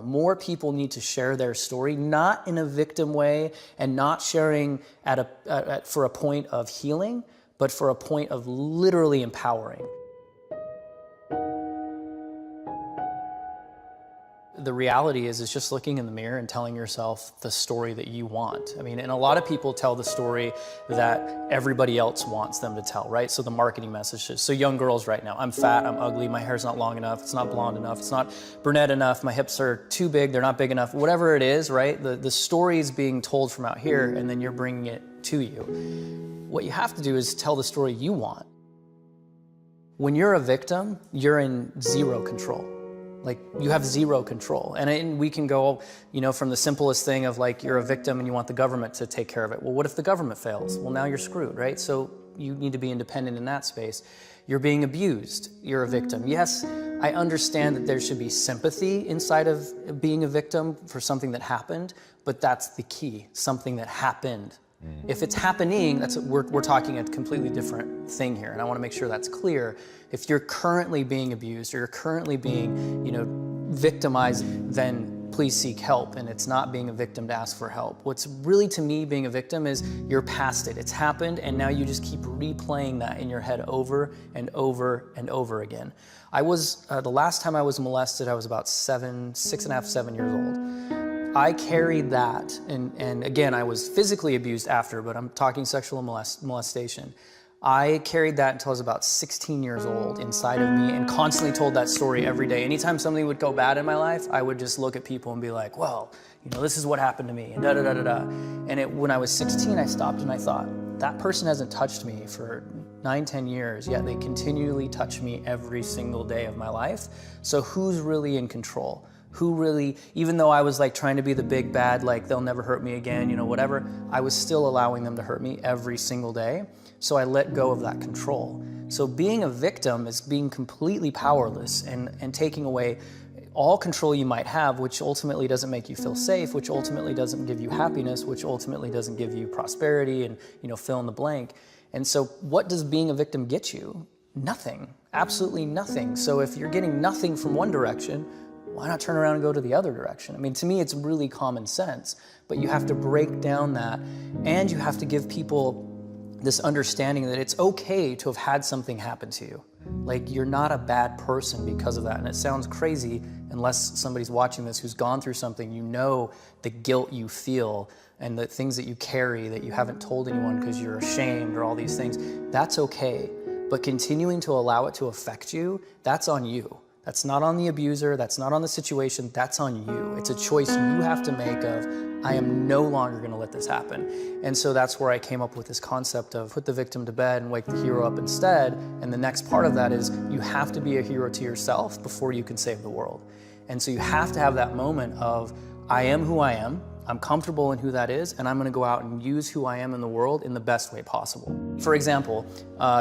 More people need to share their story, not in a victim way and not sharing for a point of healing, but for a point of literally empowering. The reality is just looking in the mirror and telling yourself the story that you want. I mean, and a lot of people tell the story that everybody else wants them to tell, right? So the marketing messages. So young girls right now, I'm fat, I'm ugly, my hair's not long enough, it's not blonde enough, it's not brunette enough, my hips are too big, they're not big enough, whatever it is, right? The story is being told from out here and then you're bringing it to you. What you have to do is tell the story you want. When you're a victim, you're in zero control. Like, you have zero control. And we can go, from the simplest thing of like, you're a victim and you want the government to take care of it. Well, what if the government fails? Well, now you're screwed, right? So you need to be independent in that space. You're being abused, you're a victim. Yes, I understand that there should be sympathy inside of being a victim for something that happened, but that's the key, something that happened. If it's happening, we're talking a completely different thing here, and I want to make sure that's clear. If you're currently being abused or you're currently being, victimized, then please seek help. And it's not being a victim to ask for help. What's really, to me, being a victim is you're past it. It's happened, and now you just keep replaying that in your head over and over and over again. I was the last time I was molested, I was about 6.5, 7 years old. I carried that, and again, I was physically abused after, but I'm talking sexual molestation. I carried that until I was about 16 years old inside of me and constantly told that story every day. Anytime something would go bad in my life, I would just look at people and be like, well, this is what happened to me, and da-da-da-da-da. And when I was 16, I stopped and I thought, that person hasn't touched me for 9, 10 years, yet they continually touch me every single day of my life. So who's really in control? Who really, even though I was like trying to be the big bad, like they'll never hurt me again, whatever, I was still allowing them to hurt me every single day. So I let go of that control. So being a victim is being completely powerless and taking away all control you might have, which ultimately doesn't make you feel safe, which ultimately doesn't give you happiness, which ultimately doesn't give you prosperity and, fill in the blank. And so what does being a victim get you? Nothing, absolutely nothing. So if you're getting nothing from one direction, why not turn around and go to the other direction? I mean, to me, it's really common sense, but you have to break down that, and you have to give people this understanding that it's okay to have had something happen to you. Like, you're not a bad person because of that. And it sounds crazy unless somebody's watching this who's gone through something. The guilt you feel and the things that you carry that you haven't told anyone because you're ashamed or all these things. That's okay. But continuing to allow it to affect you, that's on you. That's not on the abuser, that's not on the situation, that's on you. It's a choice you have to make of, I am no longer gonna let this happen. And so that's where I came up with this concept of put the victim to bed and wake the hero up instead. And the next part of that is you have to be a hero to yourself before you can save the world. And so you have to have that moment of, I am who I am, I'm comfortable in who that is, and I'm gonna go out and use who I am in the world in the best way possible. For example,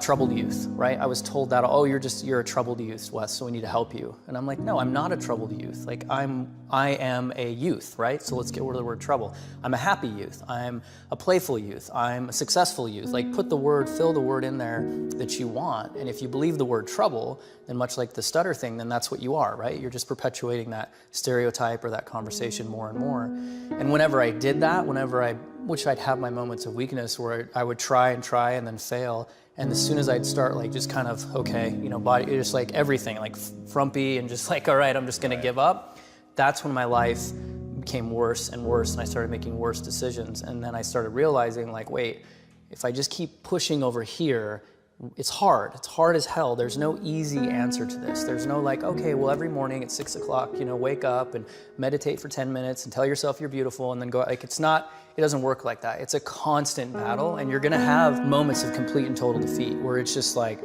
troubled youth, right? I was told that, oh, you're a troubled youth, Wes, so we need to help you. And I'm like, no, I'm not a troubled youth. Like, I am a youth, right? So let's get rid of the word trouble. I'm a happy youth. I'm a playful youth. I'm a successful youth. Like, fill the word in there that you want. And if you believe the word trouble, then much like the stutter thing, then that's what you are, right? You're just perpetuating that stereotype or that conversation more and more. And whenever I did that, which I'd have my moments of weakness where I would try and then fail. And as soon as I'd start like just kind of, okay, body, just like everything, like frumpy and just like, all right, I'm just gonna give up. That's when my life became worse and worse and I started making worse decisions. And then I started realizing like, wait, if I just keep pushing over here, it's hard as hell. There's no easy answer to this. There's no like, okay, well, every morning at 6 o'clock, wake up and meditate for 10 minutes and tell yourself you're beautiful and then go, like, it doesn't work like that. It's a constant battle and you're gonna have moments of complete and total defeat where it's just like,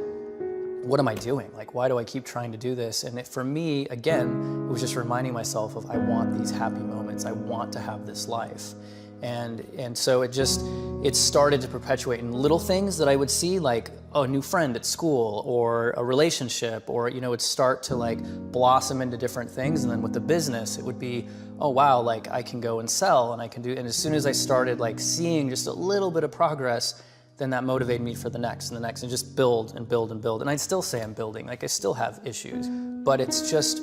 what am I doing? Like, why do I keep trying to do this? And for me, again, it was just reminding myself of, I want these happy moments. I want to have this life. And so it started to perpetuate in little things that I would see, like a new friend at school or a relationship, or it'd start to like blossom into different things. And then with the business, it would be, oh wow, like I can go and sell and I can do, and as soon as I started like seeing just a little bit of progress, then that motivated me for the next and the next, and just build and build and build. And I'd still say I'm building, like I still have issues, but it's just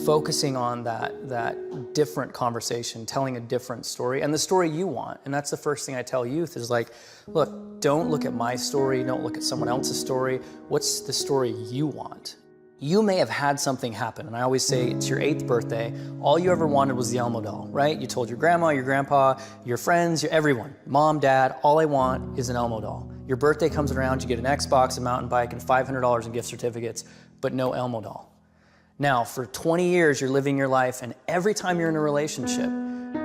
focusing on that different conversation, telling a different story, and the story you want. And that's the first thing I tell youth is like, look, don't look at my story, don't look at someone else's story. What's the story you want? You may have had something happen, and I always say it's your 8th birthday. All you ever wanted was the Elmo doll, right? You told your grandma, your grandpa, your friends, everyone, mom, dad, all I want is an Elmo doll. Your birthday comes around, you get an Xbox, a mountain bike, and $500 in gift certificates, but no Elmo doll. Now, for 20 years, you're living your life, and every time you're in a relationship,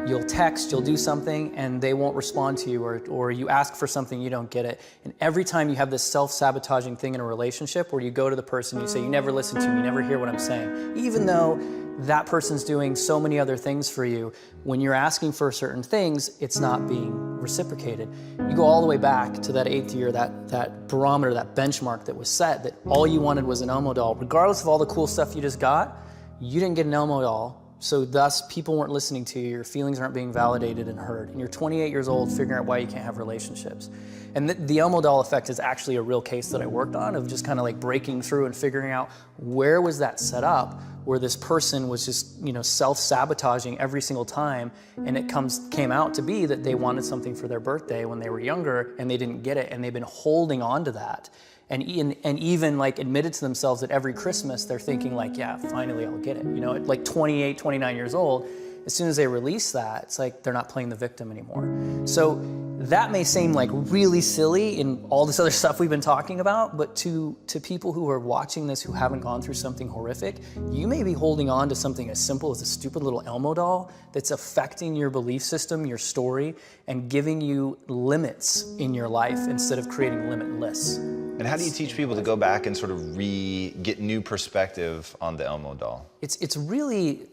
you'll text, you'll do something, and they won't respond to you, or you ask for something, you don't get it. And every time you have this self-sabotaging thing in a relationship where you go to the person, you say, you never listen to me, you never hear what I'm saying. Even though that person's doing so many other things for you, when you're asking for certain things, it's not being reciprocated. You go all the way back to that 8th year, that barometer, that benchmark that was set, that all you wanted was an Elmo doll. Regardless of all the cool stuff you just got, you didn't get an Elmo doll. So thus, people weren't listening to you, your feelings aren't being validated and heard. And you're 28 years old figuring out why you can't have relationships. And the Elmo doll effect is actually a real case that I worked on of just kind of like breaking through and figuring out where was that set up where this person was just, self-sabotaging every single time, and it came out to be that they wanted something for their birthday when they were younger and they didn't get it, and they've been holding on to that. And even like admitted to themselves that every Christmas they're thinking like, yeah, finally I'll get it. At like 28, 29 years old, as soon as they release that, it's like they're not playing the victim anymore. So that may seem like really silly in all this other stuff we've been talking about, but to people who are watching this who haven't gone through something horrific, you may be holding on to something as simple as a stupid little Elmo doll that's affecting your belief system, your story, and giving you limits in your life instead of creating limitless. And how do you teach people to go back and sort of get new perspective on the Elmo doll? It's really,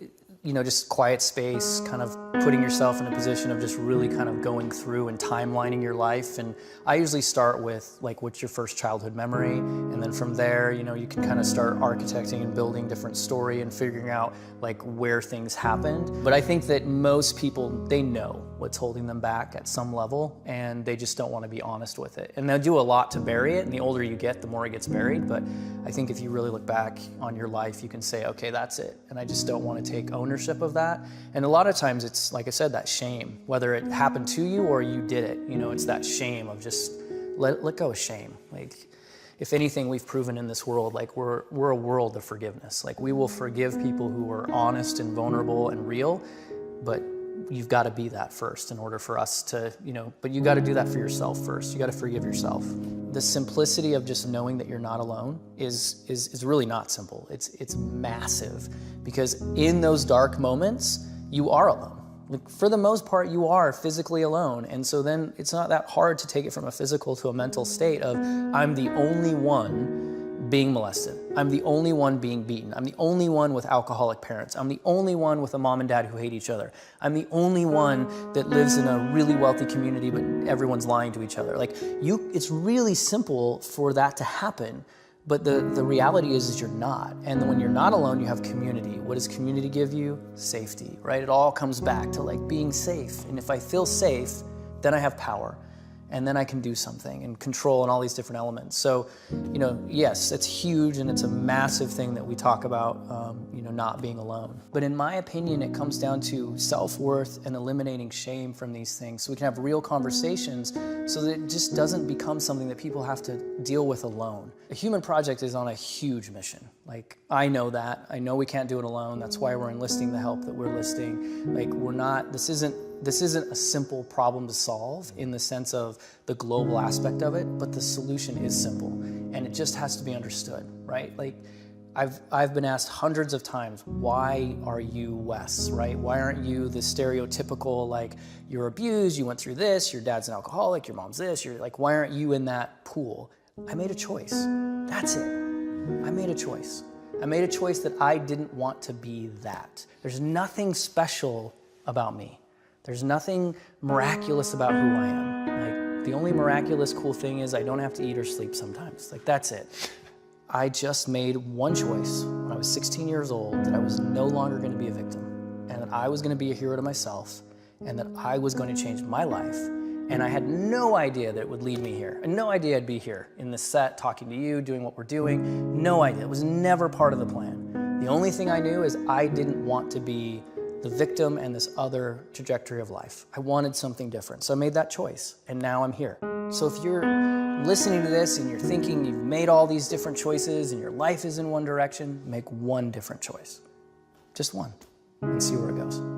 just quiet space, kind of putting yourself in a position of just really kind of going through and timelining your life. And I usually start with like, what's your first childhood memory? And then from there, you can kind of start architecting and building different story and figuring out like where things happened. But I think that most people, they know what's holding them back at some level, and they just don't want to be honest with it. And they'll do a lot to bury it, and the older you get, the more it gets buried. But I think if you really look back on your life, you can say, okay, that's it. And I just don't want to take ownership of that. And a lot of times it's, like I said, that shame, whether it happened to you or you did it, it's that shame of just let go of shame. Like, if anything, we've proven in this world, like we're a world of forgiveness. Like, we will forgive people who are honest and vulnerable and real, but you've got to be that first in order for us to, but you got to do that for yourself first. You got to forgive yourself. The simplicity of just knowing that you're not alone is really not simple. It's massive, because in those dark moments, you are alone. Like, for the most part, you are physically alone. And so then it's not that hard to take it from a physical to a mental state of, I'm the only one being molested. I'm the only one being beaten. I'm the only one with alcoholic parents. I'm the only one with a mom and dad who hate each other. I'm the only one that lives in a really wealthy community, but everyone's lying to each other. Like, it's really simple for that to happen. But the reality is you're not. And when you're not alone, you have community. What does community give you? Safety, right? It all comes back to like being safe. And if I feel safe, then I have power. And then I can do something and control and all these different elements. So, yes, it's huge, and it's a massive thing that we talk about, not being alone. But in my opinion, it comes down to self-worth and eliminating shame from these things, so we can have real conversations so that it just doesn't become something that people have to deal with alone. The Human Project is on a huge mission. Like, I know that. I know we can't do it alone. That's why we're enlisting the help that we're listing. Like, this isn't a simple problem to solve in the sense of the global aspect of it, but the solution is simple, and it just has to be understood, right? Like, I've been asked hundreds of times, why are you Wes, right? Why aren't you the stereotypical, like, you're abused, you went through this, your dad's an alcoholic, your mom's this, you're like, why aren't you in that pool? I made a choice. That's it. I made a choice. I made a choice that I didn't want to be that. There's nothing special about me. There's nothing miraculous about who I am. Like, the only miraculous cool thing is I don't have to eat or sleep sometimes. Like, that's it. I just made one choice when I was 16 years old, that I was no longer going to be a victim, and that I was going to be a hero to myself, and that I was going to change my life. And I had no idea that it would lead me here. And no idea I'd be here in this set, talking to you, doing what we're doing. No idea. It was never part of the plan. The only thing I knew is I didn't want to be the victim and this other trajectory of life. I wanted something different. So I made that choice, and now I'm here. So if you're listening to this and you're thinking you've made all these different choices and your life is in one direction, make one different choice. Just one, and see where it goes.